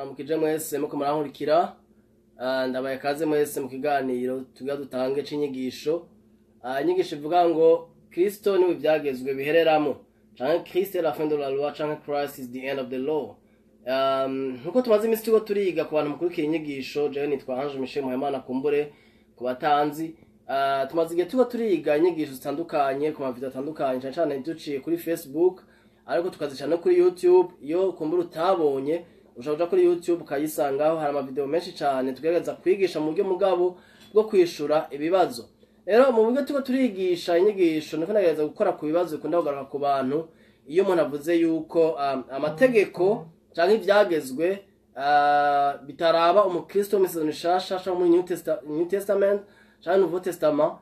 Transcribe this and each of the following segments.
ndaramukije mwese muko murankurikira ndabaye kaze mwese mu kiganiro tugira dutange c'inyigisho inyigisho ivuga ngo Kristo niwe byagezwe bihereramo canke Christ est la fin de la loi canke Christ is the end of the law. Nkuko tumaze imisi tuko turiga ku bantu mukurikira inyigisho jewe nitwa Ange Michel Muhemana kumbure ku batanzi tumaze igihe tuko turiga inyigisho zitandukanye ku mavideo atandukanye cyane cyane duciye kuri Facebook ariko tukazicana kuri YouTube. Iyo kumbura utabonye ushobora kuri YouTube ukayisangaho hari amavideo menshi cyane tugerageza kwigisha mu buryo mugabo bwo kwishura ibibazo. Rero mu buryo tuko turigisha inyigisho niko nagereza gukora ku bibazo bikunda kugaruka ku bantu iyo umuntu avuze yuko amategeko canke ivyagezwe bitaraba umukristo w'isezerano rishasha canke muri New Testament canke Nouveau Testament,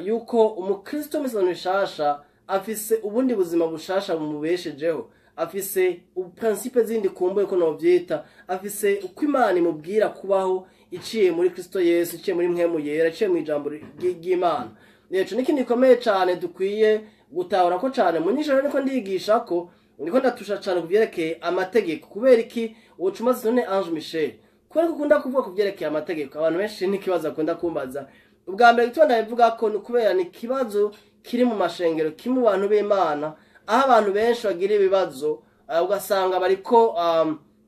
yuko umukristo w'isezerano rishasha afise ubundi buzima bushasha bumubeshejeho, afise principe zindi kumbuye ko novyita, afise uko Imana imubwira kubaho iciye muri Kristo Yesu, iciye muri mpwemu yera, iciye mu ijambo ry'Imana. Rero n'ikindi gikomeye cyane dukwiye gutahura ko cyane mu nyisho niko ndigisha ko ndiko ndatusha cyane kuvyerekeye amategeko. Kubera iki ucumaze none Ange Michel kubera ko ukunda kuvuga kuvyerekeye amategeko abantu benshi n'ikibazo akunda kumbaza. Ubwa mbere gito ndabivuga ko kubera ni kibazo kiri mu mashengero kimu bantu b'Imana, aho abantu benshi bagira ibibazo ugasanga bariko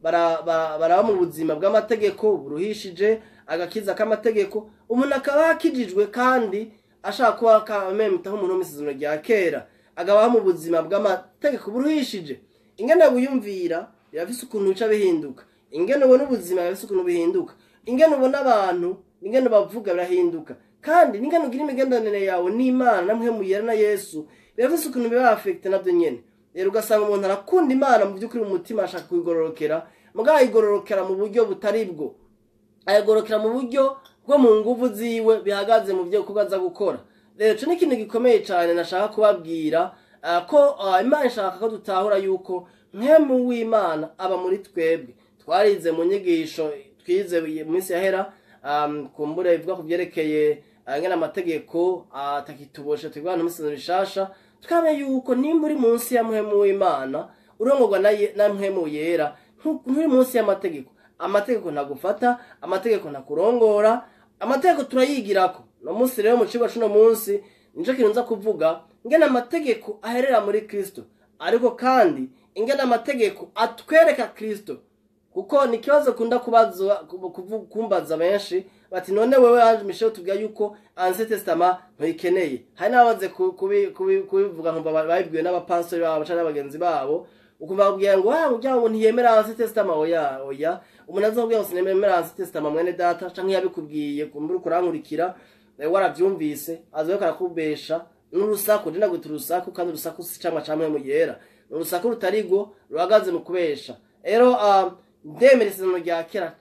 baraba mu buzima bw'amategeko buruhishije agakiza k'amategeko. Umuntu akaba akijijwe kandi ashaka kuba kamemta nk'umuntu w'isezerano rya kera agabaho mu buzima bw'amategeko buruhishije. Ingene buyumvira birafise ukuntu bica bihinduka, ingene ubona ubuzima birafise ukuntu bihinduka, ingene ubona abantu ingene bavuga birahinduka, kandi n'ingene ugira imigendanire yawe n'Imana na mpwemu yera na Yesu birafise ukuntu biba affect navyo nyene. Rero ugasanga umuntu arakunda Imana mu by'ukuri mu mutima ashaka kuyigororokera, mugabo ayigororokera mu buryo butari bwo, ayigororokera mu buryo bwo mu nguvu ziwe bihagaze mu byo kugaza gukora. Rero cyo n'ikintu gikomeye cyane nashaka kubabwira ko Imana ishaka ko dutahura yuko mpwemu w'Imana aba muri twebwe. Twarize mu nyigisho twize mu minsi yahera kumbure ivuga ku byerekeye ngena amategeko atakituboshe twigwana n'isezerano rishasha, tukamenya yuko nimba uri munsi ya mpwemu w'Imana urongorwa na mpwemu yera nturi munsi y'amategeko. Amategeko ntagufata, amategeko ntakurongora, amategeko turayigirako. No munsi rero mu cigwa cuno munsi nico kintu nza kuvuga ngena amategeko aherera muri Kristo, ariko kandi ingena amategeko atwereka Kristo. Kuko ni kibazo kunda kumbaza benshi bati none wewe Ange Michel tubwira yuko Ancien Testament ntikeneye. Hari nabaze kubivuga nko babibwiwe n'abapastori babo cyangwa abagenzi babo, ukumva babwira ngo ujya ngo ntiyemera Ancien Testament. Oya umuntu azobwira ngo sinemera Ancien Testament mwene data canke yabikubwiye kumbura kurankurikira waravyumvise azoka arakubesha n'urusaku ndina gutura urusaku, kandi urusaku si camwa camwe mu yera, urusaku rutarigo ruhagaze mu kubesha. Rero ndemera isezerano rya kera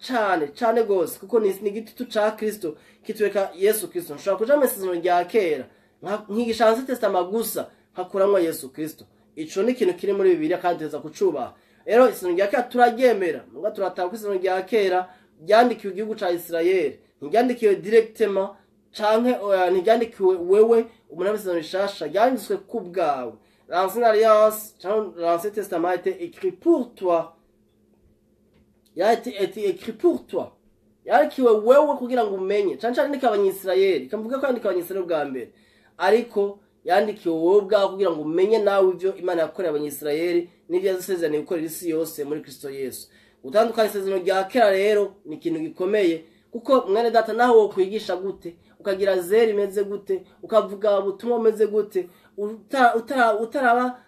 cyane gose kuko ni igitutu ca Kristo kitweka Yesu Kristo. Nshobora kuja mu isezerano rya kera nkigisha Ancien Testament gusa nkakuramwa Yesu Kristo. Ico ni ikintu kiri muri Bibiliya kandi teza kucubaha. Rero isezerano rya kera turaryemera, muga turataha ko isezerano rya kera ryandikiwe igihugu ca Israel, ntiryandikiwe directement canke ntiryandikiwe wewe umuntu w'isezerano rishasha, ryanditswe ku bwawe. L'Ancienne Alliance canke l'Ancien Testament a été écrit pour toi. Il a été écrit pour toi. Yarikiwe wewe kugira ngo umenye. Canca ndika abanyisirayeli, kamvuga ko yandika abanyisirayeli bwa mbere. Ariko yandikiwe wowe bwa kugira ngo umenye nawe ivyo Imana yakoreye abanyisirayeli n'ivyo yazisezeraniye gukorera isi yose muri Kristo Yesu. Gutandukanya isezerano rya kera rero ni ikintu gikomeye, kuko mwene data naho wo kwigisha gute, ukagira zeri imeze gute, ukavuga ubutumwa umeze gute, utaraba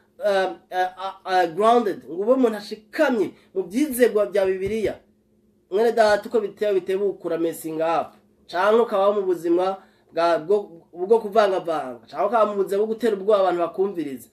grounded ngo ube umuntu ashikamye mu byizegwa bya Bibiliya, mwene data uko bitebukura messing up, canke ukabaho mu buzima bwo kuvangavanga, canke ukabaho mu buzima bwo gutera ubwoba abantu bakumviriza.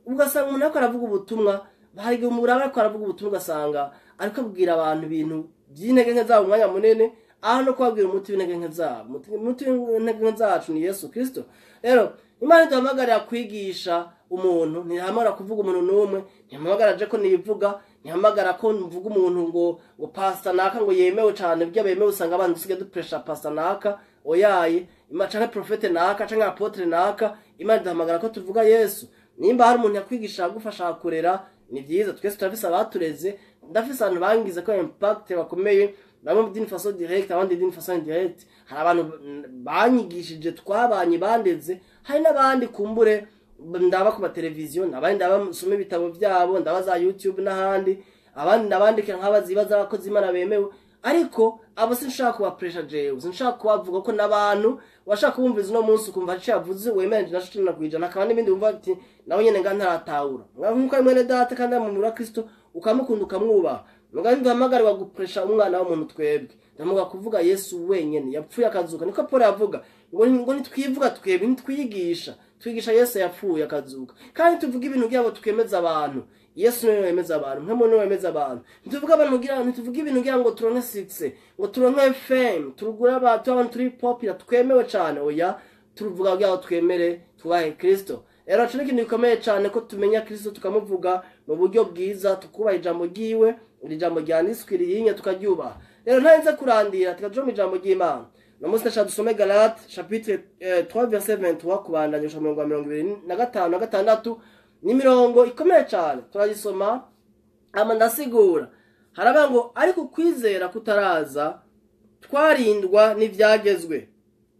Ugasanga umuntu ariko aravuga ubutumwa, hari umuraba ariko aravuga ubutumwa ugasanga ariko abwira abantu ibintu by'intege nke zabo umwanya munene, aho no kubabwira umuti w'intege nke zabo. Umuti w'intege nke zacu ni Yesu Kristo. Rero Imana iduhamagarira kwigisha umuntu, ntihamagara kuvuga umuntu n'umwe, ntihamagara je ko nivuga, ntihamagara ko mvuga umuntu ngo pastor naka ngo yemewe cyane byo bemewe. Usanga abantu usige du pressure pastor naka oyaye canke prophete naka canke apotre naka. Imana iduhamagara ko tuvuga Yesu. Nimba hari umuntu yakwigisha gufasha kurera ni byiza, twese turafise abatureze ndafise abantu bangize ko impact bakomeye, bamwe d'une façon directe abandi d'une façon indirecte. Hari abantu banyigishije twabanye bandeze, hari n'abandi kumbure ndaba ku televiziyo, nabandi ndabasoma ibitabo byabo, ndabaza YouTube n'ahandi, abandi nabandika nk'abazibaza abakozi Imana bemewe. Ariko abo sinshaka kuba pressure jewe, sinshaka kubavuga ko nabantu washaka kumviriza uno munsi ukumva cyavuze wemeje nashitana kwijana kandi n'ibindi umva ati nawe nyene ngantaratahura. Nkuko mwene data kandi mu muri Kristo ukamukunda ukamwubaha. Mugandi duhamagara wa gupresha umwana w'umuntu twebwe. Ndamuga kuvuga Yesu wenyene yapfuye akazuka. Niko Paul yavuga ngo nitwivuga twebwe nitwiyigisha. Twigisha Yesu yapfuye akazuka. Kandi tuvuga ibintu byabo tukemeza abantu. Yesu niwe wemeza abantu, mwe niwe wemeza abantu. Nituvuga abantu ngira nituvuga ibintu ngira ngo turonke success, ngo turonke fame, turugura abantu turi popular twemewe cyane. Oya, turuvuga byaho twemere tubahe Kristo. Rero cyo ikintu gikomeye cyane ko tumenya Kristo tukamuvuga mu buryo bwiza, tukubaha ijambo ryiwe, iri jambo ryanditswe riyinya tukaryubaha. Rero ntarenze kurandira tukajo mu ijambo ry'Imana. Namuste cha dusome Galate chapitre 3 verset 23 kubandanya 25 ni mirongo ikomeye cyane. Turagisoma ama ndasigura. Haraba ngo ariko kwizera kutaraza twarindwa n'ivyagezwe.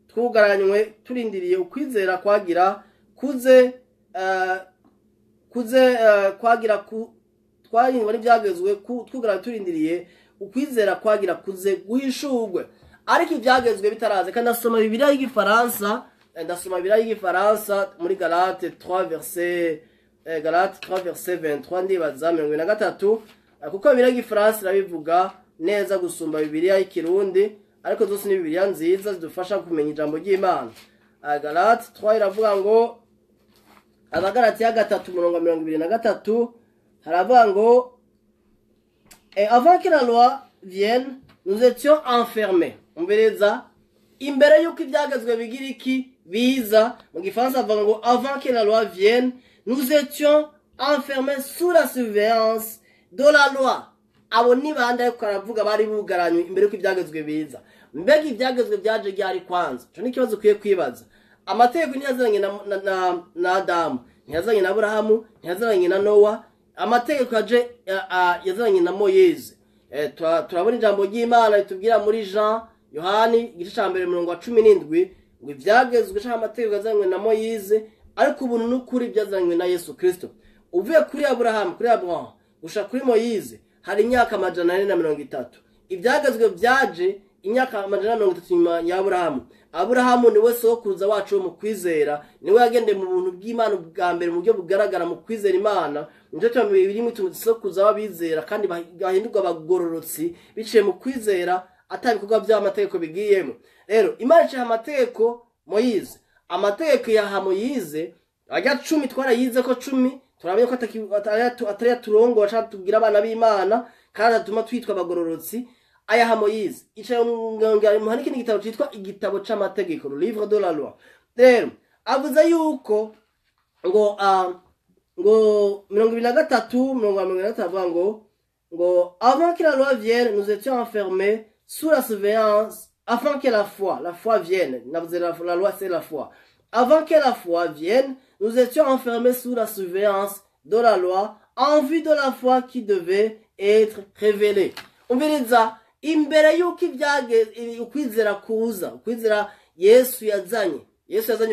Twugaranywe turindiriye ukwizera kwagira kuze kwagira twarindwa n'ivyagezwe twugaranywe turindiriye ukwizera kwagira kuze guhishurwe. Ariko ivyagezwe bitaraza. Kandi ndasoma Bibiliya y'Igifaransa, muri Galate 3 verset 23 ndibaza 23, kuko Bibiliya y'Igifaransa irabivuga neza gusumba Bibiliya y'Ikirundi, ariko zose ni Bibiliya nziza zidufasha kumenya ijambo ry'Imana. Galate 3 iravuga ngo Abagalati ya 3:23 haravuga ngo avant que la loi vienne nous étions enfermés. Umbereza imbere yuko ibyagezwe bigira iki biza, mu Gifaransa avuga ngo avant que la loi vienne nous étions enfermés sous la surveillance de la loi. Abo ni bande ariko aravuga bari bugaranywe imbere yuko ibyagezwe biza. Mbega ibyagezwe byaje ryari kwanza? Cyo ni kibazo kwiye kwibaza. Amategeko ntiyazanye na Adamu, ntiyazanye na Abrahamu, ntiyazanye na Nowa. Amategeko yazanye na Moyeze. Turabona ijambo ry'Imana ritubwira muri Yohani igice cya 17 ngo ibyagezwe cyangwa amategeko yazanywe na Moyeze, ariko ubuntu n'ukuri byazanywe na Yesu Kristo. Uvuye kuri Abrahamu gushaka kuri Moyeze hari imyaka 430. Ibyagezwe byaje imyaka 430 nyuma ya Abrahamu. Abrahamu niwe sokuruza wacu mu kwizera, niwe yagende mu buntu bw'Imana bwa mbere mu buryo bugaragara mu kwizera Imana. Nje twamwe birimo tusokuruza wabizera kandi bahindurwa abagororotsi biciye mu kwizera atabikorwa by'amategeko bigiyemo. Rero Imana cya amategeko Moyize, amategeko ya Moyize ajya 10 twarayize ko 10 turabye ko atari turongo wacha tugira abana b'Imana kandi atuma twitwa abagororotsi. Aya Moyize icaye mu hani kindi gitabo cyitwa igitabo c'amategeko, le livre de la loi. Rero avuze yuko ngo 23 avuga ngo avant que la loi vienne nous étions enfermés sous la surveillance afin que la foi vienne. La loi c'est la foi. Avant que la foi vienne, nous étions enfermés sous la surveillance de la loi en vue de la foi qui devait être révélée. Umviriza imbere yuko ukwizera kuza, ukwizera Yesu yazanye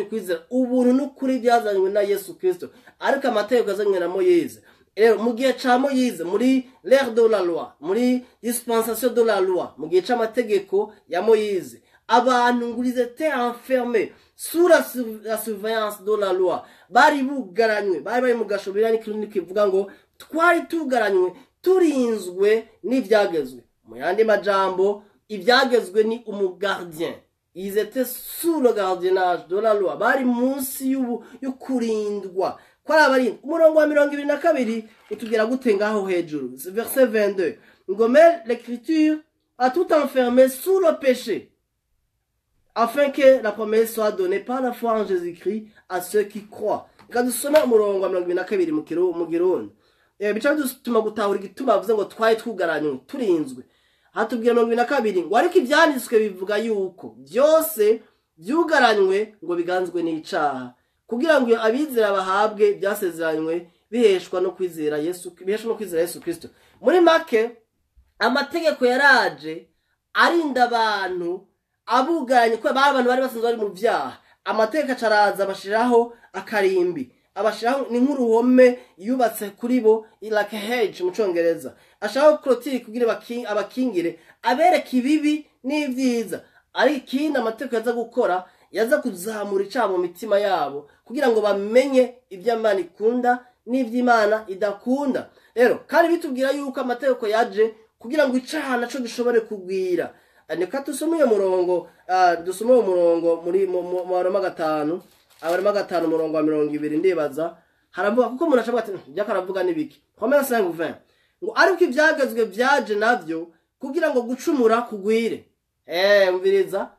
ukwizera ubuntu n'ukuri byazanywe na Yesu Kristo, ariko amategeko yazanywe na Moyeze. Rero mu gihe ca Moyeze muri l'ère de la loi, muri dispensation de la loi, mu gihe c'amategeko ya Moyeze, abantu ngurize étaient enfermés sous la surveillance de la loi. Bari bugaranywe, bari mu gashobera n'ikirundi kivuga ngo twari tugaranywe turinzwe n'ivyagezwe. Mu yandi majambo ibyagezwe ni umugardien. Ils étaient sous le gardiennage de la loi. Bari munsi y'ukurindwa. Kwara abarinda. Umurongo wa 22 utubwira gute ngaho hejuru. Verset 22. Ngomel l'écriture a tout enfermé sous le péché, afin que la promesse soit donnée par la foi en Jésus-Christ à ceux qui croient. Kadusoma umurongo wa 22 mu Kirundi. Bica dutuma gutahura igituma bavuze ngo twaye twugaranywe turinzwe. Hatubwira 22 ngo ariko ibyanditswe bivuga yuko byose byugaranywe ngo biganzwe n'icaha, kugira ngo abizera bahabwe byasezeranywe biheshwa no kwizera Yesu Kristo. Muri make amategeko yaraje arinda abantu abuganye ko abantu bari basanzwe bari mu byaha. Amategeko acaraza abashiraho akarimbi, abashiraho ni nk'uruhome yubatse kuri bo, like a hedge mu Congereza, ashaka clôture kugira abakingire abereka ibibi n'ivyiza. Ari ikindi amategeko yaza gukora, yaza kuzamura icaha mu mitima yabo kugira ngo bamenye ivy'Imana ikunda n'ivy'Imana idakunda. Rero kandi bitubwira yuko amategeko yaje kugira ngo icaha naco gishobore kugwira. Nika tusomeye umurongo muri Abaroma 5, Abaroma 5 umurongo wa 20 ndibaza haravuga kuko umuntu ashobora ati byakaravuga nibiki. Commence 5:20 ngo ariko ibyagezwe byaje navyo kugira ngo gucumura kugwire. Umviriza,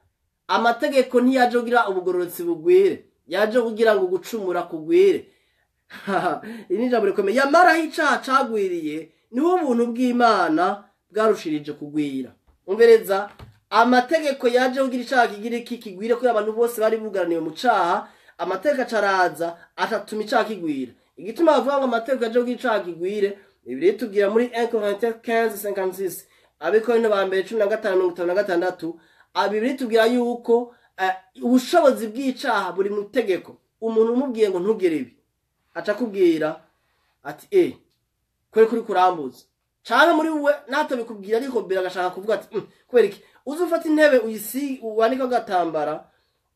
amategeko ntiyaje kugira ubugororotsi bugwire, yaje kugira ngo gucumura kugwire. Ini jambo rikomeye, yamara icaha cagwiriye niho ubuntu bw'Imana bwarushirije kugwira. Umviriza, amategeko yaje kugira icaha kigira iki kigwire ko abantu bose bari bugaraniye mu caha. Amategeko acaraza atatuma icaha kigwira. Igituma bavuga ngo amategeko yaje kugira icaha kigwire, Bibiliya itubwira muri 1 Corinthiens 15:56, Abikorintho ba mbere 15:56, Bibiliya itubwira yuko ubushobozi bw'icaha buri mu tegeko. Umuntu umubwiye ngo ntugire ibi, aca kubwira ati kuri kurambuza. Cyane muri we nato bikubwira ariko biragashaka kuvuga ati kubera iki uzufata intebe wanika gatambara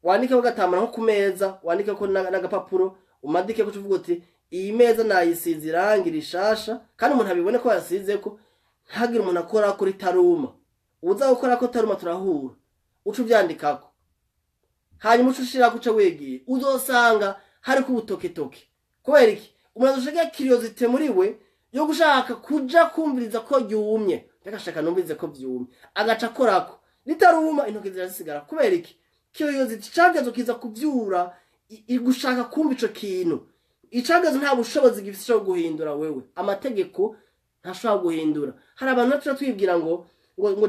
nko ku meza, wanika ko n'agapapuro umadike ko tuvuga uti iyi meza nayisize irangi rishasha, kandi umuntu abibone ko yasize ko ntagire umuntu akora kuri taruma. Uza gukora ko taruma turahura ucu byandikako, hanyuma ucushira kuca wegiye uzosanga hari ku butoketoke. Kubera iki umuntu ashaka curiosity muri we yo gushaka kuja kumviriza ko yumye, ndagashaka numvize ko byumye, agaca korako nitaruma intoki zirasigara. Kubera iki curiosity cagazo kiza kuvyura igushaka kumva ico kintu. Icagazo nta bushobozi gifite cyo guhindura wewe, amategeko ntashobora guhindura. Hari abantu bacu twibwira ngo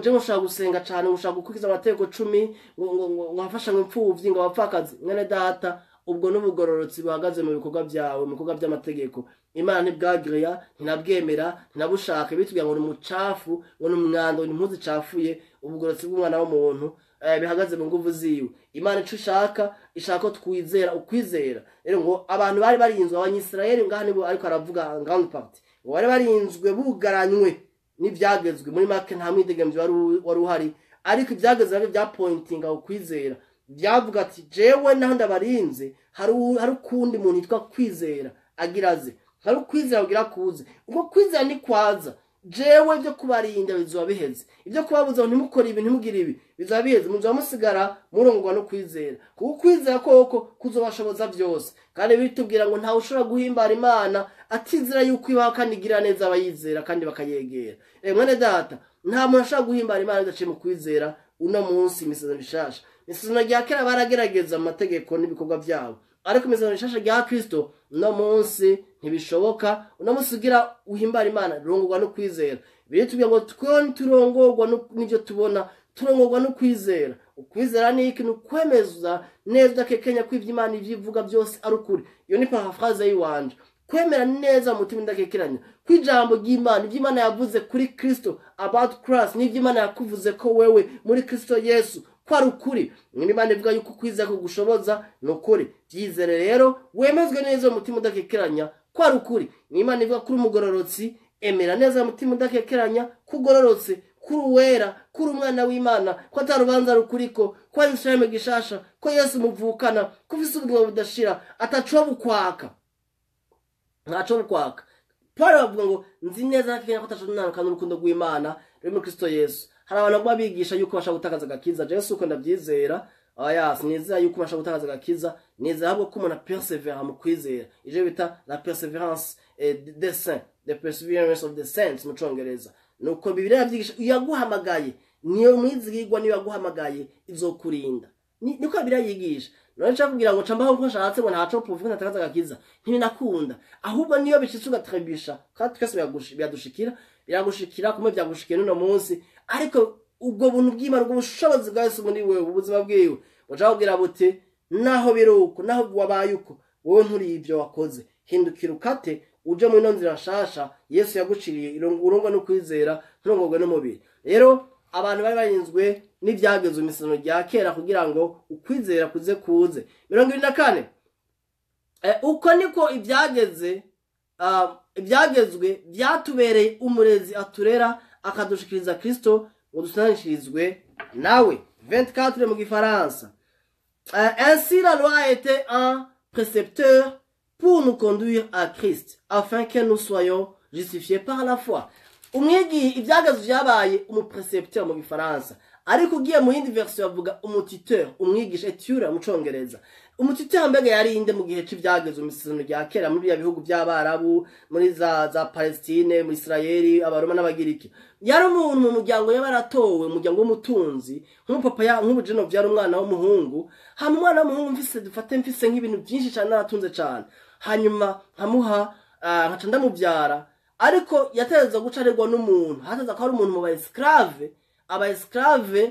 je nshaka gusenga cyane, nshaka gukurikiza amategeko 10, ngo nkafasha impfuvyi ngo abapfakazi. Mwene data, ubwo n'ubugororotsi buhagaze mu bikorwa byawe, mu bikorwa by'amategeko. Imana ntibwagireya, ntinabwemera, ntinabushaka. Bitubwira ngo n'umucafu, ngo n'umwando, n'impuzu cafuye. Ubugororotsi bw'umwana w'umuntu bihagaze mu nguvu ziwe. Imana ico ishaka ko twizera, ukwizera. Rero ngo abantu bari barinzwe, abanyisirayeli ngaha nibo ariko aravuga grand part, bari barinzwe bugaranywe n'ibyagezwe. Muri make nta mwidegemvye wari uhari, ariko ibyagezwe bya pointinga ukwizera. Byavuga ati jewe naho ndabarinze hari ukundi muntu yitwa kwizera agiraze, hari ukwizera kugira kuze. Ubwo kwizera ni kwaza jewe byo kubarinda bizoba biheze, ibyo kubabuza ngo ntimukore ibi ntimugire ibi bizoba biheze, muzoba musigara murongwa no kwizera. Kuko kwizera koko kuzobashoboza byose. Kandi bitubwira ngo ntawe ushobora guhimbara Imana atizera yuko ibaho kandi igira neza abayizera kandi bakayegera. Mwene data, nta muntu ashobora guhimbara Imana adaciye mu kwizera. Uno munsi imisezerano mishasha, imisezerano rya kera baragerageza amategeko n'ibikorwa byabo, ariko imisezerano mishasha rya Kristo uno munsi ntibishoboka. Uno munsi ugira uhimbara Imana rongorwa no kwizera. Biritubwira ngo turongorwa n'ibyo tubona, turongorwa no kwizera. Ukwizera ni iki? Nukwemeza neza kekenya kw'ivyo Imana ivyivuga byose ari ukuri. Iyo ni paraphrase yiwanje. Kwemera neza mutima ndakekeranya kwijambo ry'Imana, ivy'Imana yavuze kuri Kristo, about Christ, n'ivy'Imana yakuvuze ko wewe muri Kristo Yesu ko ari ukuri. Imana ivuga yuko kwizera ko gushoboza no ukuri. Byizere rero wemezwe neza mutima udakekeranya ko ari ukuri. Imana ivuga kuri umugororotsi, emera neza mutima udakekeranya kugororotse, kuri uwera, kuri umwana w'Imana, ko atarubanza rukuriko, ko ari Israel gishasha, ko Yesu muvukana, ko ufise ubugingo budashira, ataco bukwaka. Ntaco bukwaka. Paulo avuga ngo nzi neza ko atashobora n'urukundo rw'Imana ruri muri Kristo Yesu. Hari abantu babigisha yuko bashaka gutakaza agakiza. Yesu uko ndabyizera, sinizera yuko bashaka gutakaza agakiza, nizera ahubwo ko umuntu persevere mu kwizera. Ije bita la perseverance des saints, the perseverance of the saints mu Congereza. Nuko Bibiliya yabyigisha yaguhamagaye, niyo mwizigirwa niyo yaguhamagaye izokurinda. Niko Bibiliya yigisha. None nshaka ngo cambaho ko nshatse ngo ntaco puvuga natakaza agakiza ntibinakunda, ahubwo niyo bishitse ugatribisha kandi twese biragushikira kumwe byagushikiye no munsi. Ariko ubwo buntu bw'Imana, ubwo bushobozi bwa Yesu muri wewe, ubuzima bwiwe buca kugira buti naho biruko, naho wabaye uko wowe nturi ibyo wakoze, hindukira ukate uje mu ino nzira nshasha Yesu yaguciriye urungwa no kwizera nturongorwe n'umubiri. Rero abantu bari barinzwe n'ibyagezwe imisano rya kera kugira ngo ukwizera kuze 24. Uko niko ibyagezwe byatubereye umurezi aturera akadushikiriza Kristo ngo dusanishirizwe nawe. 24 mu gifaransa. Ainsi la loi était un précepteur pour nous conduire à Christ afin que nous soyons justifiés par la foi. Ibyagezwe byabaye umuprecepteur mu gifaransa, ariko ugiye mu yindi version bavuga umutiteur, umwigisha, tuteur mu Congereza. Umutiteur mbega yari inde mu gihe cy'ibyagezwe imisano rya kera muri ya bihugu by'Abarabu, muri za Palestine, muri Israeli, Abaroma n'Abagiriki. Yari umuntu mu muryango yabaratowe, umuryango w'umutunzi, nk'umupapa nk'ubujeno byari umwana w'umuhungu. Hama umwana w'umuhungu mfise nk'ibintu byinshi cyane naratunze cyane. Hanyuma nkamuha nkaca ndamubyara, ariko yateza gucarirwa n'umuntu, hateza ko ari umuntu mu aba-esclave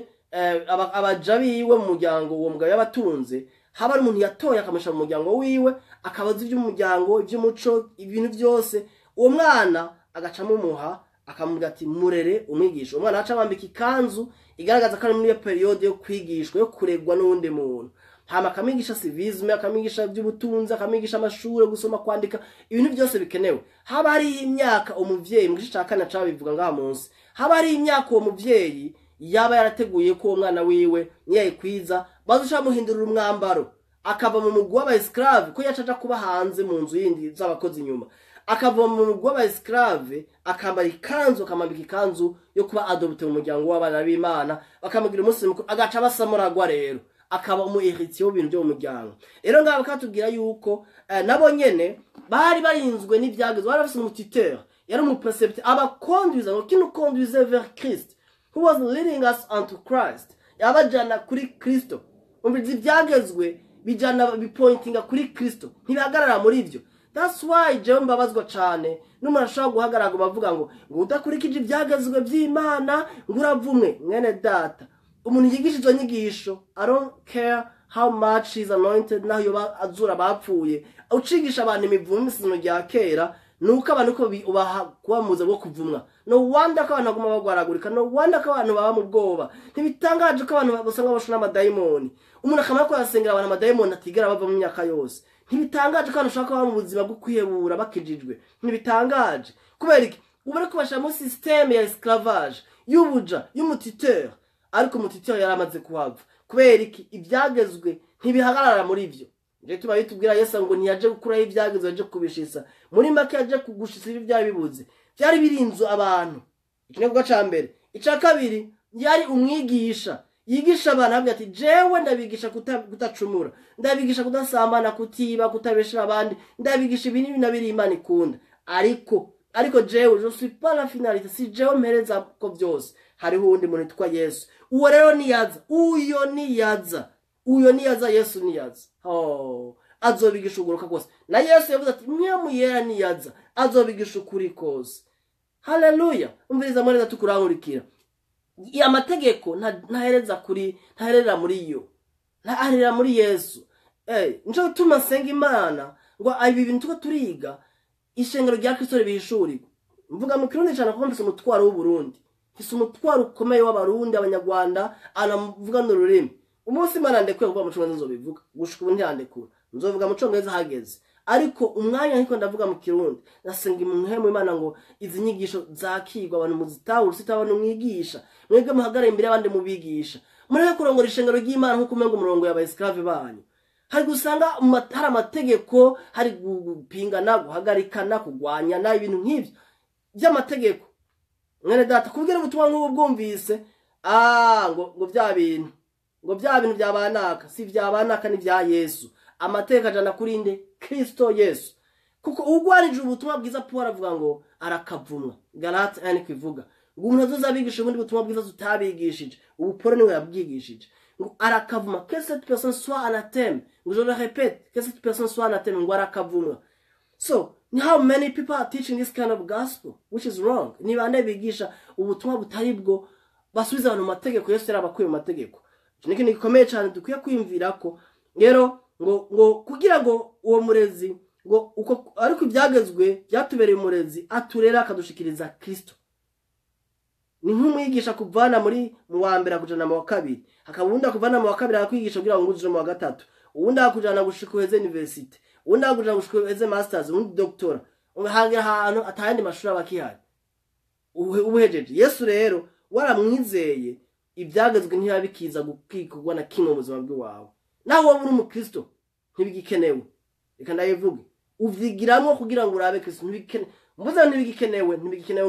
abaja biwe mu muryango uwo mugabo yabatunze. Haba ari umuntu yatoye akamusha mu muryango wiwe, akabaza iby'umuryango, iby'umuco, ibintu byose. Uwo mwana agacamumuha akamubwira ati murere umwigisha. Umwana aca bambika ikanzu igaragaza ko ari muri periode yo kwigishwa, yo kuregwa n'undi muntu. Hama akamigisha civisme, akamigisha by'ubutunzi, akamigisha amashuri, gusoma, kwandika, ibintu byose bikenewe. Haba ari imyaka umuvyeyi mu gice ca kane cabivuga ngaha munsi. Haba ari imyaka uwo muvyeyi yaba yarateguye ko uwo mwana wiwe niyayikwiza bazusha muhindurira umwambaro, akava mu mugwi w'aba-esclave ko yacaja kuba hanze mu nzu yindi z'abakozi inyuma. Akava mu mugwi w'aba-esclave akambara ikanzu, akamambika ikanzu yo kuba adopté mu muryango w'abana b'Imana, bakamugira umunsi mukuru, agaca basamuragwa rero akaba umuheritiye w'ibintu byo mu muryango. Rero ngabo katubwira yuko nabo nyene bari barinzwe n'ibyagezwe, bari bafite umutiteur, yari umuprecepteur abakonduiza ngo kino conduise vers Christ, who was leading us unto Christ, yabajana kuri Kristo. Umbizi ibyagezwe bijana bipointinga kuri Kristo, ntibahagarara muri ibyo. That's why jewe mbabazwa cyane n'umuntu ashobora guhagarara ngo bavuga ngo udakurikije ibyagezwe by'Imana ngo uravumwe. Mwene data, umuntu yigisha izo nyigisho, I don't care how much he's anointed, naho yoba azura bapfuye, ucigisha abantu imivumo imisano rya kera, nuko abantu ko ubaha kuba muze bwo kuvumwa. No wonder ko abantu baguma bagwaragurika, no wonder ko abantu baba mu bwoba. Ntibitangaje ko abantu basanga bashona amadayimoni. Umuntu akamara ko yasengera abantu amadayimoni atigera bava mu myaka yose. Ntibitangaje ko abantu ushaka kuba mu buzima bwo kwihebura bakijijwe. Ntibitangaje kubera iki ubare kubasha mu system ya esclavage y'ubuja y'umutiteur, ariko umutiteur yaramaze kuhava. Kubera iki ibyagezwe ntibihagarara muri ibyo. Je tuba yitubwira Yesu ngo ntiyaje gukuraho ibyagezwe, yaje kubishisa. Muri make yaje kugushisa ibi byari bibuze, byari birinzu abantu. Ikinegwa ca mbere. Ica kabiri yari umwigisha, yigisha abantu avuga ati jewe ndabigisha kutacumura, ndabigisha kudasambana, kutiba, kutabeshera abandi, ndabigisha ibintu nabiri Imana ikunda. Ariko jewe je suis pas la finalité, si jewe mpereza ko byose. Hariho undi muntu yitwa Yesu. Uwo rero niyaza, uyo niyaza Yesu niyaza. Azobigisha uguruka kose. Na Yesu yavuze ati mwe muyera niyaza, azobigisha ukuri kose. Haleluya. Umviriza mwana tukurangurikira. Ya mategeko ntaherera muri yo. Ntaherera muri Yesu. Njo tuma senga Imana ngo ibi bintu tuko turiga ishengero rya Kristo ribihishurira. Mvuga mu Kirundi cyane ko mfise umutwaro w'u Burundi. Mfise umutwaro ukomeye w'abarundi, abanyarwanda, anavuga n'ururimi. Umunsi Imana ndekwe kuba mu Congereza nzobivuga, gushika ubu ntiyandekura. Nzovuga mu Congereza hageze. Ariko umwanya niko ndavuga mu Kirundi, nasenga imuhemu Imana ngo izi nyigisho zakigwa abantu muzitahura, sitabana umwigisha. Mwebwe muhagara imbere y'abandi mubigisha. Mureke kurongora ishengero ry'Imana nko kumenga umurongo y'aba-esclave banyu. Hari gusanga hari amategeko, hari gupingana, guhagarikana, kugwanyana, ibintu nk'ibyo by'amategeko. Mwene data kubwira ubutumwa nk'ubu bwumvise, ngo bya bintu byabanaka, si byabanaka ni bya Yesu. Amateka jana kurinde Kristo Yesu. Kuko ugwanije ubutumwa bwiza Paul avuga ngo arakavumwa. Galate 1 kivuga ngo umuntu azozabigisha ubundi butumwa bwiza tutabigishije. Ubu Paul niwe yabwigishije. Ngo arakavuma, que cette personne soit anathème. Ngo je le répète, que cette personne soit anathème, ngo arakavumwa. So, how many people are teaching this kind of gospel, which is wrong? Ni bande bigisha ubutumwa butari bwo basubiza abantu mategeko Yesu yarabakuye mu mategeko. Niki nikomeye cyane dukwiye kwimvira ko rero ngo kugira ngo uwo murezi ngo uko ariko ibyagezwe byatubereye umurezi aturera akadushikiriza Kristo. Ni nk'umwigisha kuvana mu wa mbere akujana mu wa kabiri, hakaba ubundi akuvana mu wa kabiri akakwigisha kugira ngo uje mu wa gatatu, ubundi akujana gushika uheze university, ubundi akujana gushika uheze masters, ubundi doctora, uhagira ahantu atayandi mashuri abakihari ubuhejeje. Yesu rero waramwizeye, ibyagezwe ntiyabikiza gukikugwa na kimwe mu buzima bwawe. Naho wowe uri umukristo ntibigikenewe, reka ndayivuge, uvyigiramo kugira ngo urabe Kristo. Ntibigikenewe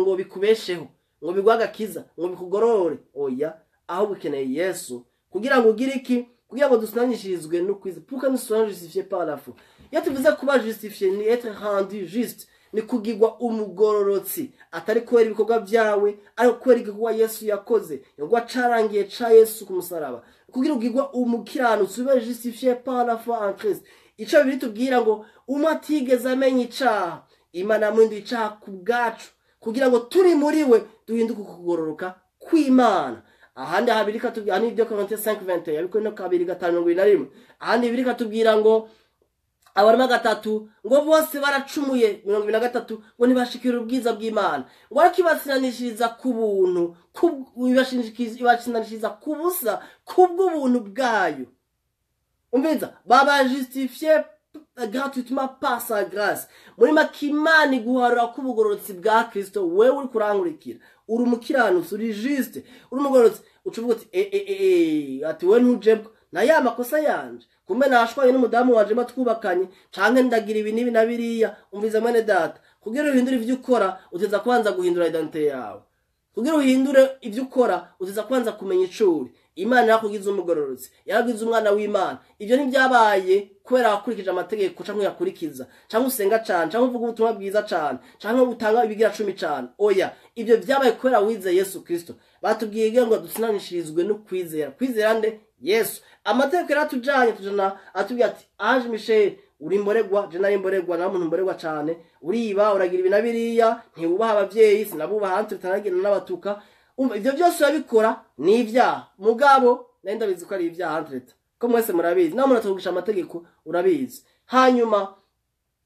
ngo bikubesheho, ngo bigwagakiza, ngo bikugorore. Oya, aho bikeneye Yesu kugira ngo ugire iki? Kugira ngo dusangishirizwe no kwiza. Pourquoi nous sommes justifiés par la foi? Iyo tuvuze kuba justifié ni être rendu juste, ni kugirwa umugororotsi, atari kwera ibikorwa byawe, ariko kwera igikorwa Yesu yakoze, ngo acarangiye ca Yesu ku musaraba, kugira ugirwa umukiranutsi, ube justifié par la foi en Christ. Ico biri tubwira ngo umatigeze amenya icaha, Imana yamuhinduye icaha ku bwacu, kugira ngo turi muri we duhinduke kugororoka kw'Imana. Ahandi habiri katubwira ni 2 Corinthiens 5:21, yabiko no 2:5-21. Ahandi biri katubwira ngo abarima gatatu ngo bose baracumuye 23 ngo ntibashikira ubwiza bw'Imana, ngo akibasinanishiriza ku buntu, ibashinishiriza ku busa kubw'ubuntu bwayo. Umviza baba justifié gratuitement par sa grâce. Muri makimani guharura kubugororotsi bwa Kristo, wewe uri kurankurikira, uri umukiranutsi, uri juste, uri umugororotsi, ucuvuga uti ati we ntujebwa na ya makosa yanje, kumbe nashwaye n'umudamu wanje matwubakanye, canke ndagira ibi nibi na biriya. Umviza mwene data, kugira uhindure ivyo ukora uteza kwanza guhindura identite yawe. Kugira uhindure ivyo ukora uteza kwanza kumenya icuri. Imana yakugize umugororotsi, yaragize umwana w'Imana. Ivyo ntibyabaye kubera wakurikije amategeko canke yakurikiza, canke usenga cane, canke uvuga ubutumwa bwiza cane, canke utanga ibigira 10 cane. Oya, ivyo byabaye kubera wize Yesu Kristo. Batubwiye ngo dusinanishizwe no kwizera. Kwizera nde? Yesu. Amategeko yaratujanye tujana atubwiye ati Ange Michel uri mboregwa, je nari mboregwa, na muntu mboregwa cane, uriba, uragira ibi na biriya, ntiwubaha abavyeyi, sinabubaha hantu tanagenda n'abatuka. Ivyo byose urabikora ni ivyaha. Mugabo nari ndabizi ko ari ivyaha Andreta, ko mwese murabizi, namwe muratugisha amategeko urabizi. Hanyuma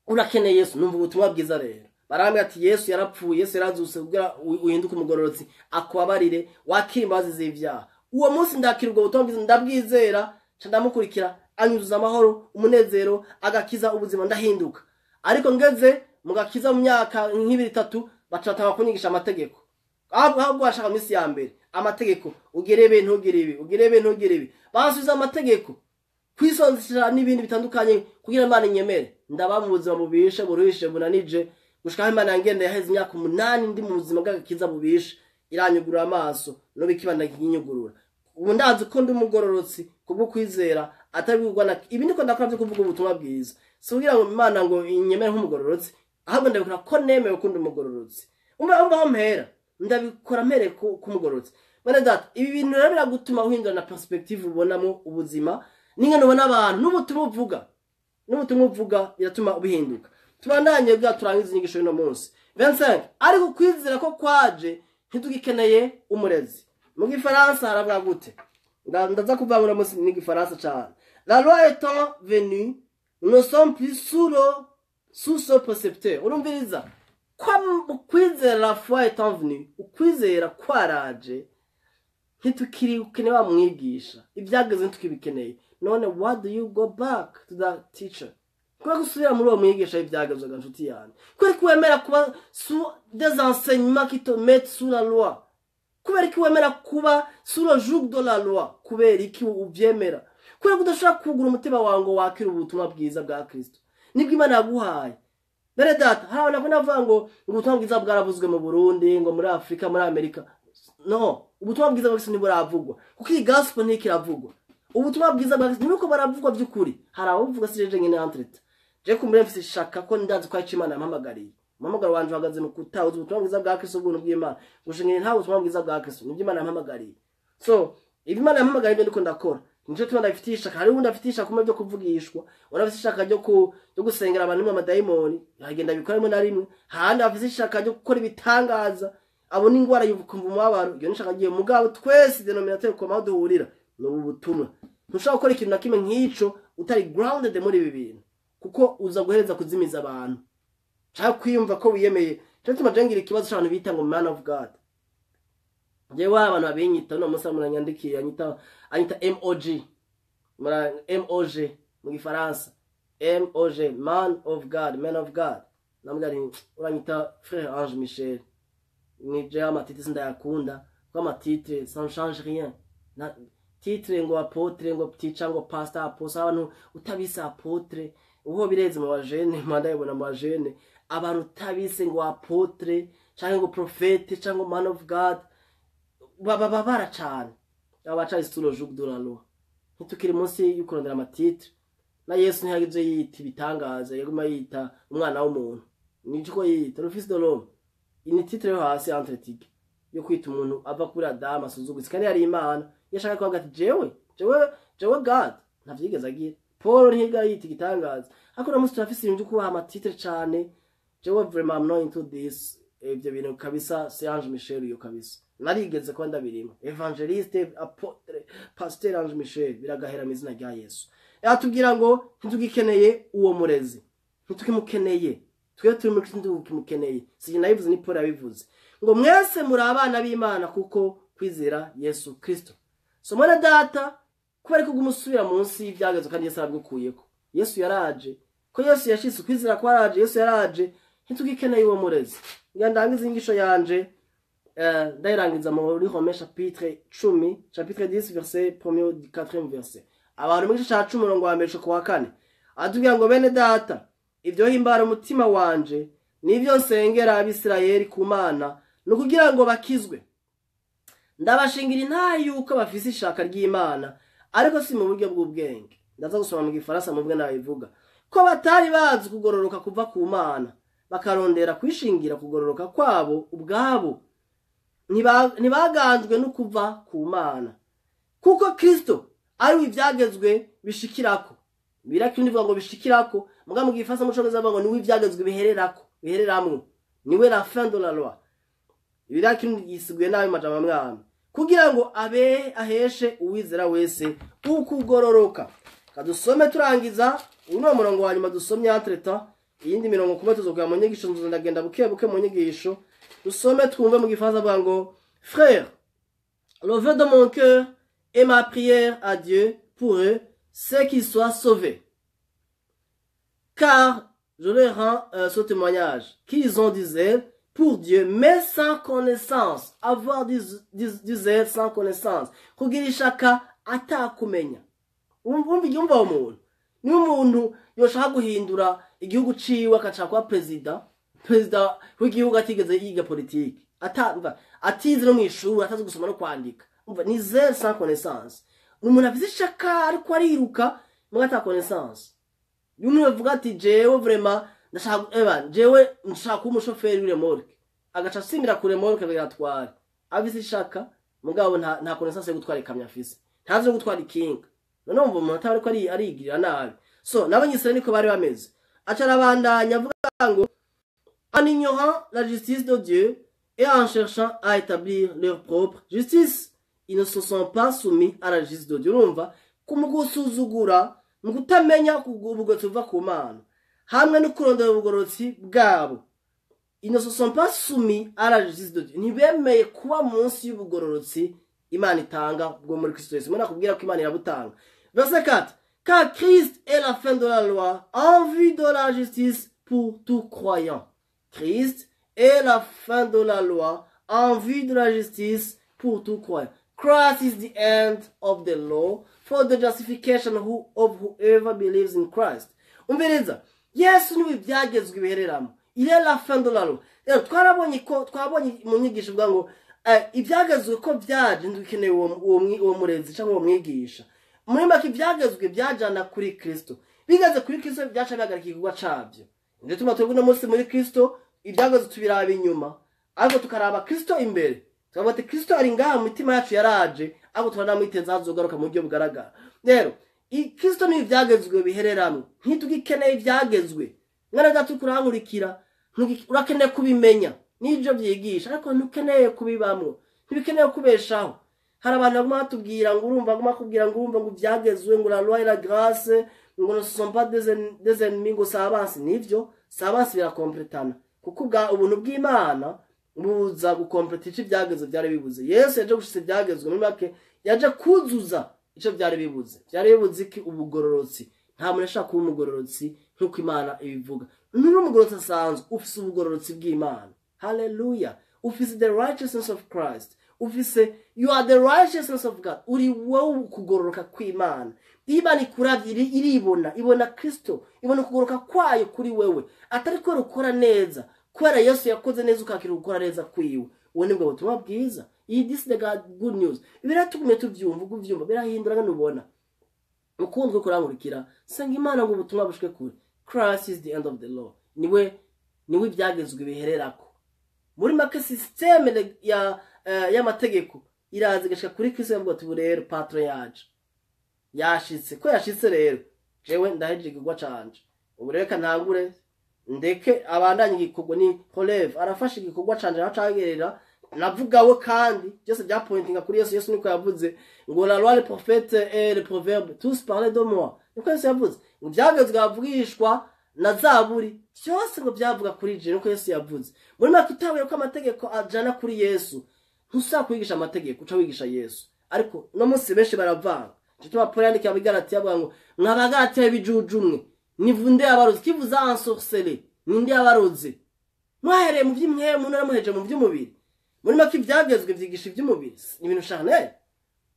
urakeneye Yesu. Numva ubutumwa bwiza rero, barambye ati Yesu yarapfuye, Yesu yarazuse kugira uhinduke umugororotsi, akwabarire, wakira imbabazi z'ivyaha. Uwo munsi ndakira ubwo butumwa bwiza, ndabwizera, ndamukurikira, anyuzuza amahoro, umunezero, agakiza ubuzima, ndahinduka. Ariko ngeze mugakiza mu myaka 2-3 bacatanga kunyigisha amategeko. Ahubwo bashaka misi ya mbere amategeko, ugerebe ntugiribi, ugerebe ntugiribi, basubiza amategeko kwisonzira n'ibindi bitandukanye kugira Imana inyemere. Ndaba mu buzima bubishe, buruhishe, bunanije, gushika Imana yangenda yaheze imyaka 8 ndi mu buzima bw'agakiza bubishe, iranyugurura amaso no bikibanda kinyugurura. Ubu ndazi ko ndi umugororotsi kubwo kwizera, atabigwa na ibi ndiko ndakora byo kuvuga ubutumwa bwiza. So kugira ngo Imana ngo inyemere nk'umugororotsi, ahubwo ndabikora ko nemewe ko ndi umugororotsi. Umva mpera ndabikora mpere kumugororotsi. Bane data, ibi bintu rero biragutuma uhindura na perspective ubonamo ubuzima, n'ingene ubona abantu n'ubutumwa uvuga biratuma ubihinduka. Tubandanye bwa turangiza inyigisho y'ino munsi 25. Ariko kwizera ko kwaje ntitugikeneye umurezi. Mu Gifaransa haravuga gute? Ndaza kuvangura munsi n'igifaransa cyane. La loi étant venue, nous ne sommes plus sous ce précepteur. Urumviriza, kwizera la foi étant venue, ukwizera kwaraje, ntitukiri ukeneye wa mwigisha, ibyageze ntukibikeneye. None what do you go back to the teacher? Kwa gusubira muri uwo mwigisha ibyageze ganshuti yanjye, kwari kwemera kuba sous des enseignements qui te mettent sous la loi, kubera iki wemera kuba sous le joug de la loi, kubera iki ubyemera, kubera kudashaka kugura umutima wango wakira ubutumwa bwiza bwa Kristo nibwo Imana yaguhaye. Bere data, hawo navuga ngo ubutumwa bwiza bwaravuzwe mu Burundi, ngo muri Afrika, muri Amerika. No, ubutumwa bwiza bwa Kristo ntiburavugwa, kuko iyi gospel ntikiravugwa. Ubutumwa bwiza bwa Kristo nuko baravugwa by'ukuri. Hari abavuga sijeje nyine Andreta, je kumure mfise shaka ko ndazi ko Imana yampamagariye. Mamagara wanje uhagaze mu kutahuza ubutumwa bwiza bwa Kristo, ubuntu bw'Imana, gushingire nta butumwa bwiza bwa Kristo nibyo Imana yampamagariye. So ibi Imana yampamagariye ndiko ndakora, nico tubanda bifitisha, hari undi afitisha kuma byo kuvugishwa, urafise ishaka ryo gusengera abantu mu madayimoni, yagenda bikora rimwe na rimwe. Handi afise ishaka ryo gukora ibitangaza, abona ingwara y'ubukumva umubabaro, iyo nishaka giye mugabo twese denominateur koma duhurira no ubutumwa. Ntushaka gukora ikintu na kimwe nk'ico utari grounded muri ibi bintu. kuko uza guhereza kuzimiza abantu cyangwa kwiyumva ko wiyemeye. Cyo tumajengira ikibazo cy'abantu bita ngo man of God. Jewe abantu babinyita no musa muranyandikiye anyita MOG. MOG mu Gifaransa. MOG, man of God, man of God. Namugari uranyita frère Ange Michel. Ni je amatitre sindayakunda, kwa amatitre ça ne change rien. Na titre ngo apotre ngo petit ngo pastor apostle abantu utabise apotre uho bireze mu bajene mandayibona mu bajene abantu utabise ngo apotre cyangwa ngo prophète cyangwa man of God babara cyane abaca isuro joug de la loi. Ntitukiri munsi y'ukurondera amatitre na Yesu ntiyagize yita ibitangaza yaguma yita umwana w'umuntu niko yita le fils de l'homme. Ini titre yo hasi entretike yo kwita umuntu ava kuri Adam asuzugutse kandi yari Imana yashaka ko agati jewe God ntavyigeze agira. Paul ntiga yita igitangaza akora musi turafise ibintu kuba amatitre cyane. Jewe vraiment I'm not into this ibyo bintu kabisa. C'est Ange Michel yo kabisa narigeze ko ndabirimo evangeliste apotre pasteur Ange Michel biragahera mu izina rya Yesu. Yatubwira ngo ntitugikeneye uwo murezi ntitukimukeneye twe turi muri Kristo tukimukeneye. Si nayivuze ni Paul yabivuze ngo mwese muri abana b'Imana kuko kwizera Yesu Kristo. So mwana data kubera ko gumusubira munsi y'ibyagezo kandi Yesu arabwukuyeko. Yesu yaraje ko Yesu yashitse kwizera ko araje. Yesu yaraje ntitugikeneye uwo murezi. Ngandangiza ingisho yanje ndayirangiza muri Romains chapitre 10 chapitre 10 verset 1 au 4e verset. Abantu mu gice cya 10 umurongo wa mbere ku wa 4 atubwira ngo bene data ibyo himbara umutima wanje nivyo nsengera abisirayeli ku Mana no kugira ngo bakizwe. Ndabashingira intayi yuko bafise ishaka ry'Imana ariko si mu buryo bw'ubwenge. Ndaza gusoma mu Gifaransa mu bwe nabivuga ko batari bazi kugororoka kuva ku Mana bakarondera kwishingira kugororoka kwabo ubwabo ntibaganzwe no kuva ku Mana kuko Kristo ari ibyagezwe bishikirako. Birakindi vuga ngo bishikirako muga mu Gifaransa mu Cyongereza bavuga ngo niwe ibyagezwe bihereramwo niwe la fin de la loi. Birakindi yisiguye nabi majama mwami kugira ngo abe aheshe uwizera wese ukugororoka. Kadusome turangiza uno murongo wa nyuma dusomye entreta iyindi mirongo kuba tuzokuya mu nyigisho ndagenda buke mu nyigisho dusome twumve mu Gifaransa bavuga ngo frère le vœu de mon cœur et ma prière à Dieu pour eux c'est qu'ils soient sauvés. Car je leur rends ce témoignage qu'ils ont du zèle pour Dieu mais sans connaissance. Avoir du zèle sans connaissance kugira ishaka atakumenya. Umva umuntu ni umuntu yoshaka guhindura igihugu ciwe akaca kwa president w'igihugu atigeze yiga politiki atize no mwishuri atazi gusoma no kwandika. Umva ni zèle sans connaissance. Umuntu afite ishaka ariko ariruka mugata connaissance. Umuntu avuga ati jewe vraiment ndashaka umushoferi w'iremorke agaca simira kure remorke bigatwara afite ishaka mugabo nta connaissance yo gutwara ikamyo afise ntazi no gutwara ikinga. None umva umuntu atari ko arigirira nabi. So n'abanyisirayeli niko bari bameze. Acara bandanya avuga ngo en ignorant la justice de Dieu et en cherchant à établir leur propre justice ils ne se sont pas soumis à la justice de Dieu. Urumva kumugusuzugura mu kutamenya kugubugotsi uva ku Mana hamwe no kurondera ubugorotsi bwabo. Ils ne se sont pas soumis à la justice de Dieu. Ntibemeye kuba munsi y'ubugororotsi Imana itanga bwo muri Kristo Yesu. Mwana kubwira ko Imana irabutanga. Verset 4. Car Christ est la fin de la loi en vue de la justice pour tout croyant. Christ est la fin de la loi en vue de la justice pour tout croyant. Christ is the end of the law for the justification of whoever believes in Christ. Umbereza, Yesu niwe byagezwe bihereramo. Il est la fin de la loi. Twabonye mu nyigisho bwa ngo ibyagezwe ko byaje ndukeneye uwo murezi cyangwa uwo mwigisha. Muri make ibyagezwe byajana kuri Kristo. Bigaze kuri Kristo byaca bihagarika igikorwa cabyo. Ndio tuma tubona munsi muri Kristo ibyagezwe tubiraba inyuma. Ariko tukaraba Kristo imbere. Tukabona ati Kristo ari ngaha mu mitima yacu yaraje, ariko tubona mwiteza azogaruka mu buryo bugaragara. Rero Kristo ni ibyagezwe bihereramo. Ntitugikeneye ibyagezwe. Mwana datu kurankurikira urakeneye kubimenya n'ibyo byigisha ariko ntukeneye kubibamwo ntibikeneye kubeshaho. Hari abantu baguma batubwira ngo urumva baguma kubwira ngo urumva ngo byagezwe ngo la loi et la grâce ngo ne sont pas des ennemis ngo sabansi nivyo sabansi birakompletana kuko ubuntu bw'Imana buza gukompleta ico byageze byari bibuze. Yesu yaje gushitsa byagezwe muri make yaje kuzuza ico byari bibuze iki ubugororotsi. Nta muntu ashaka kuba umugororotsi nkuko Imana ibivuga. Nturi umugororotsi asanzwe ufise ubugororotsi bw'Imana. Hallelujah. Ufise the righteousness of Christ. Ufise you are the righteousness of God. Uri wowe kugororoka kw'Imana. Imana ikuravye ibona Kristo, ibona kugoroka kwayo kuri wewe. Atari ko rukora neza. Kubera Yesu yakoze neza ukakira gukora neza kwiwe. Uwo ni bwo butumwa bwiza. This is the good news. Ibiratugume tuvyumva birahindura nubona. Ukundwe kurankurikira senga Imana ngo ubutumwa bushike kure. Christ is the end of the law. Niwe byagezwe bihererako. Muri make systeme y'amategeko irazi gashika kuri Kristo yavuga ati rero patron yaje yashitse ko yashitse rero jewe ndahejeje kugwa canje ubu reka ntangure ndeke abandanye igikorwa ni relève arafashe igikorwa canje acagerera navugawe kandi byose bya pointinga kuri Yesu niko yavuze ngo la loi le prophète et le proverbe tous parlaient de moi. Niko Yesu yavuze ngo byagezwe bavugishwa na Zaburi cyose ngo byavuga kuri je niko Yesu yavuze. Muri make utabuye ko amategeko ajana kuri Yesu ntusa kwigisha amategeko uca wigisha Yesu. Ariko no munsi benshi baravanga cyo Paul yandika abigarati yavuga ngo mwabagati y'ibijujumwe nivunde abarozi kivuza ensorceler ninde abarozi mwahereye mu by'imwe mu naramuheje mu by'umubiri. Muri make byagezwe byigisha iby'umubiri ni ibintu charnel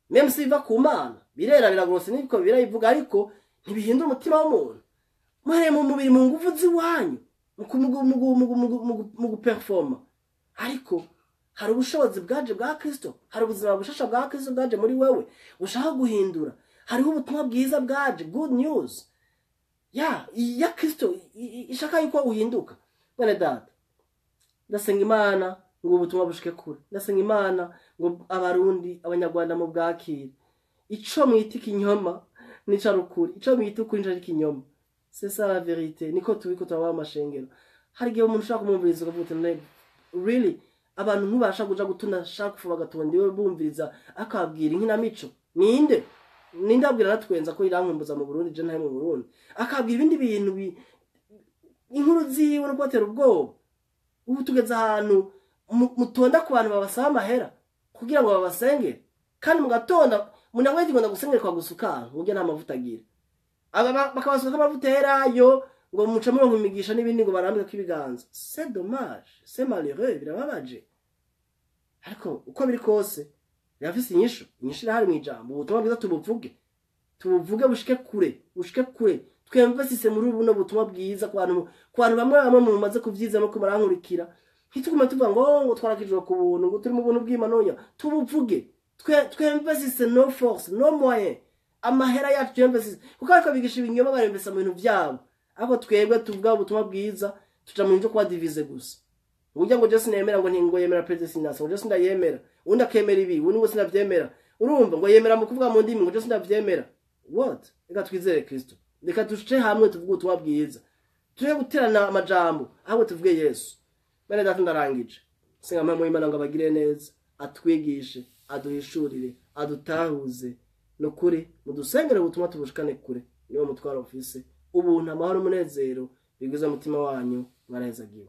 même si biva ku Mana birera biragorose niko birayivuga ariko ntibihindura umutima w'umuntu. Mwahereye mu mubiri mu nguvu ziwanyu mu guperforma ariko hari ubushobozi bwaje bwa Kristo, hari ubuzima bushasha bwa Kristo bwaje muri wewe ushaka guhindura. Hariho ubutumwa bwiza bwaje, good news ya Kristo ishaka yuko uhinduka. Bene data ndasenga Imana ngo ubutumwa bushike kure. Ndasenga Imana ngo abarundi abanyarwanda mu bwakire ico mwita ikinyoma nica rukuri, ico mwita ukuri nca ikinyoma. C'est ça la vérité. Niko tubiko twabaye amashengero. Hari gihe umuntu ushaka kumumviriza ukavuga ati really abantu ntubasha kuja gutuna shaka kufuba gatondi we bumviriza akabwira inkinamico ninde abwira natwenza ko irankumbuza mu Burundi je ntaye mu Burundi akabwira ibindi bintu inkuru ziwe no kwatera ubwoba. Ubu tugeze ahantu mutonda ku bantu babasaba amahera kugira ngo babasenge kandi mugatonda munamwe ngo ndagusengera kwa gusuka nguje nta mavuta agira bakabasuka amavuta yerayo ngo muca murongo imigisha n'ibindi ngo barambika k'ibiganza. C'est dommage, c'est malheureux, birababaje. Ariko uko biri kose yafise inyishu irahari mu ijambo. Ubutumwa bwiza tubuvuge bushike kure twemve sise muri ubu butumwa bwiza ku bantu bamwe mumaze kuvyiza no kumarankurikira ntitugume tuvuga ngo twarakijwe ku buntu ngo turi mu buntu bw'Imana. Tubuvuge twemve sise no force no moyen amahera yacu twemve sise kuko ariko bigisha ibinyoma barembesa mu bintu byabo. Ako twebwe tuvuga ubutumwa bwiza tuja mu njo kwa divise gusa. Ujya ngo Jesse nemera ngo yemera predestination ngo Jesse ndayemera undi akemera ibi undi ngo sinavyemera. Urumva ngo yemera mu kuvuga mu ndimi ngo Jesse ndavyemera. What? Reka twizere Kristo. Reka duce hamwe tuvuga ubutumwa bwiza. Tuje guterana amajambo ahubwo tuvuge Yesu. Bene data ndarangije. Senga mpamwe Imana ngo abagire neza atwigishe aduhishurire adutahuze no kuri mudusengere ubutumwa tubushikane kure. Niyo mutwara office ubuntu amahoro umunezero bigwiza umutima wanyu mwarahezagiwe.